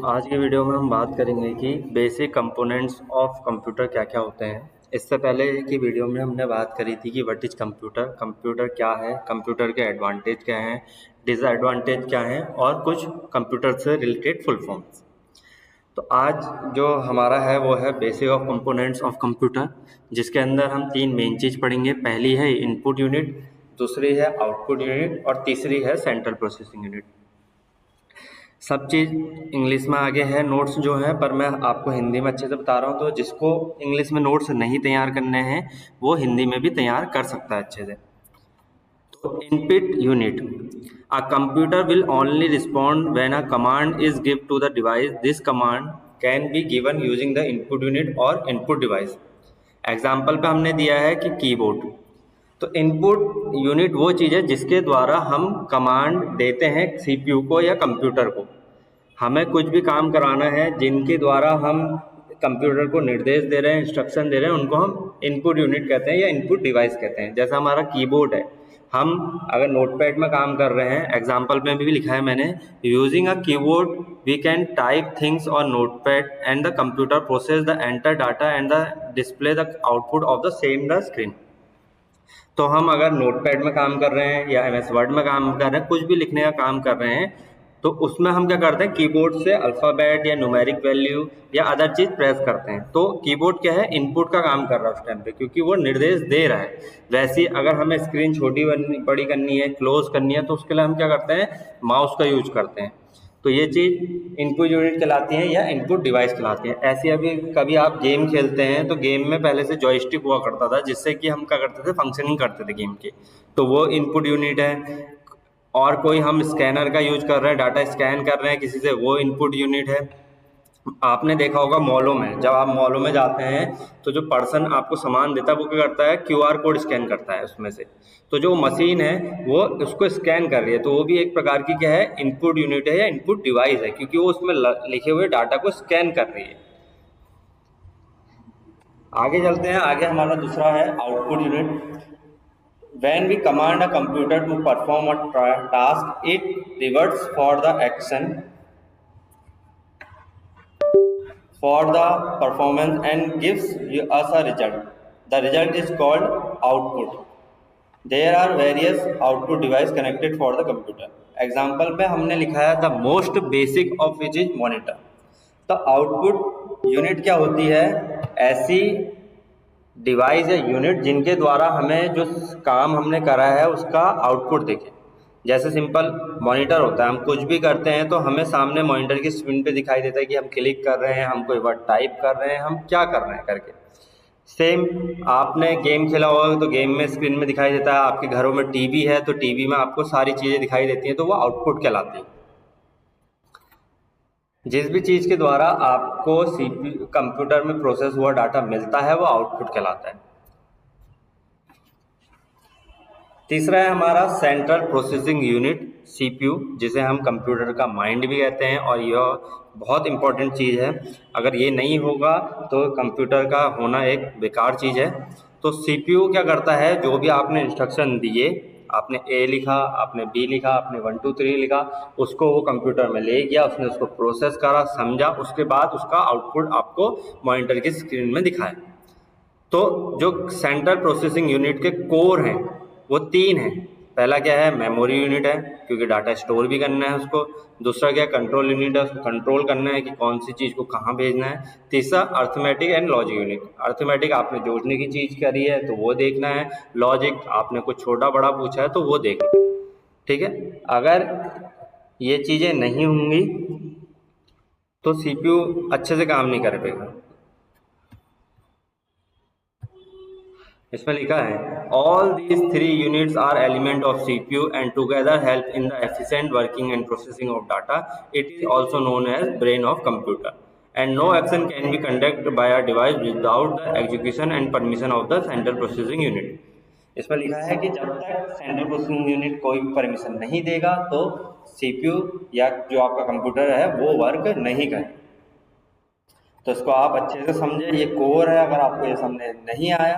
आज की वीडियो में हम बात करेंगे कि बेसिक कंपोनेंट्स ऑफ कंप्यूटर क्या क्या होते हैं। इससे पहले की वीडियो में हमने बात करी थी कि व्हाट इज कंप्यूटर, कंप्यूटर क्या है, कंप्यूटर के एडवांटेज क्या हैं, डिसएडवांटेज क्या हैं और कुछ कंप्यूटर से रिलेटेड फुल फॉर्म्स। तो आज जो हमारा है वो है basic of components of computer, जिसके अंदर हम तीन मेन चीज़ पढ़ेंगे। पहली है इनपुट यूनिट, दूसरी है आउटपुट यूनिट और तीसरी है सेंट्रल प्रोसेसिंग यूनिट। सब चीज़ इंग्लिश में आगे है, नोट्स जो है, पर मैं आपको हिंदी में अच्छे से बता रहा हूँ। तो जिसको इंग्लिश में नोट्स नहीं तैयार करने हैं वो हिंदी में भी तैयार कर सकता है अच्छे से। तो input unit, a computer will only respond when a command is give to the device. This command can be given using the input unit और इनपुट डिवाइस। एग्जाम्पल पे हमने दिया है कि कीबोर्ड। तो इनपुट यूनिट वो चीज़ है जिसके द्वारा हम कमांड देते हैं सीपीयू को या कंप्यूटर को। हमें कुछ भी काम कराना है जिनके द्वारा हम कंप्यूटर को निर्देश दे रहे हैं, इंस्ट्रक्शन दे रहे हैं, उनको हम इनपुट यूनिट कहते हैं या इनपुट डिवाइस कहते हैं। जैसा हमारा कीबोर्ड है, हम अगर नोटपैड में काम कर रहे हैं, एग्जाम्पल में भी लिखा है मैंने, using a keyboard we can type things on notepad and the computer process the enter data and the display the output of the same the screen. तो हम अगर नोटपैड में काम कर रहे हैं या एमएस वर्ड में काम कर रहे हैं, कुछ भी लिखने का काम कर रहे हैं, तो उसमें हम क्या करते हैं, कीबोर्ड से अल्फ़ाबेट या न्यूमेरिक वैल्यू या अदर चीज़ प्रेस करते हैं। तो कीबोर्ड क्या है, इनपुट का काम कर रहा है उस टाइम पे, क्योंकि वो निर्देश दे रहा है। वैसे ही अगर हमें स्क्रीन छोटी बड़ी करनी है, क्लोज करनी है, तो उसके लिए हम क्या करते हैं, माउस का यूज करते हैं। तो ये चीज़ इनपुट यूनिट कहलाती है या इनपुट डिवाइस कहलाती है। ऐसे अभी कभी आप गेम खेलते हैं तो गेम में पहले से जॉयस्टिक हुआ करता था, जिससे कि हम क्या करते थे, फंक्शनिंग करते थे गेम के, तो वो इनपुट यूनिट है। और कोई हम स्कैनर का यूज कर रहे हैं, डाटा स्कैन कर रहे हैं किसी से, वो इनपुट यूनिट है। आपने देखा होगा मॉलों में, जब आप मॉलों में जाते हैं तो जो पर्सन आपको सामान देता है वो क्या करता है, क्यूआर कोड स्कैन करता है उसमें से। तो जो मशीन है वो उसको स्कैन कर रही है, तो वो भी एक प्रकार की क्या है, इनपुट यूनिट है या इनपुट डिवाइस है, क्योंकि वो उसमें लिखे हुए डाटा को स्कैन कर रही है। आगे चलते हैं, आगे हमारा दूसरा है output unit. When we command a computer to perform a task, it reverts for the action for the performance and gives us a result. The result is called output. There are various output device connected for the computer. Example पे हमने लिखा है the most basic of which is monitor. तो output unit क्या होती है, ऐसी device या यूनिट जिनके द्वारा हमें जो काम हमने करा है उसका आउटपुट दिखे। जैसे सिंपल मॉनिटर होता है, हम कुछ भी करते हैं तो हमें सामने मॉनिटर की स्क्रीन पे दिखाई देता है कि हम क्लिक कर रहे हैं, हम कोई वर्ड टाइप कर रहे हैं, हम क्या कर रहे हैं करके। सेम आपने गेम खेला होगा तो गेम में स्क्रीन में दिखाई देता है, आपके घरों में टीवी है तो टीवी में आपको सारी चीज़ें दिखाई देती हैं, तो वो आउटपुट कहलाती है। जिस भी चीज़ के द्वारा आपको सीपीयू कंप्यूटर में प्रोसेस हुआ डाटा मिलता है वो आउटपुट कहलाता है। तीसरा है हमारा सेंट्रल प्रोसेसिंग यूनिट, सीपीयू, जिसे हम कंप्यूटर का माइंड भी कहते हैं, और यह बहुत इंपॉर्टेंट चीज़ है। अगर ये नहीं होगा तो कंप्यूटर का होना एक बेकार चीज़ है। तो सीपीयू क्या करता है, जो भी आपने इंस्ट्रक्शन दिए, आपने ए लिखा, आपने बी लिखा, आपने 1 2 3 लिखा, उसको वो कंप्यूटर में ले गया, उसने उसको प्रोसेस करा, समझा, उसके बाद उसका आउटपुट आपको मॉनिटर की स्क्रीन में दिखाया। तो जो सेंट्रल प्रोसेसिंग यूनिट के कोर हैं वो तीन हैं। पहला क्या है, मेमोरी यूनिट है, क्योंकि डाटा स्टोर भी करना है उसको। दूसरा क्या है, कंट्रोल यूनिट है, उसको कंट्रोल करना है कि कौन सी चीज़ को कहाँ भेजना है। तीसरा arithmetic and logic unit. Arithmetic आपने जोड़ने की चीज़ करी है तो वो देखना है, लॉजिक आपने कुछ छोटा बड़ा पूछा है तो वो देखना है। ठीक है, अगर ये चीज़ें नहीं होंगी तो सीपीयू अच्छे से काम नहीं कर पाएगा। इसमें लिखा है all these three units are element of CPU and together help in the efficient working and processing of data. It is also known as brain of computer and no action can be conduct by a device without the execution and permission of the central processing unit. इसमें लिखा है कि जब तक central processing unit कोई भी permission नहीं देगा तो सीपीयू या जो आपका कंप्यूटर है वो वर्क नहीं करेगा। तो इसको आप अच्छे से समझे, ये कोर है। अगर आपको ये समझ नहीं आया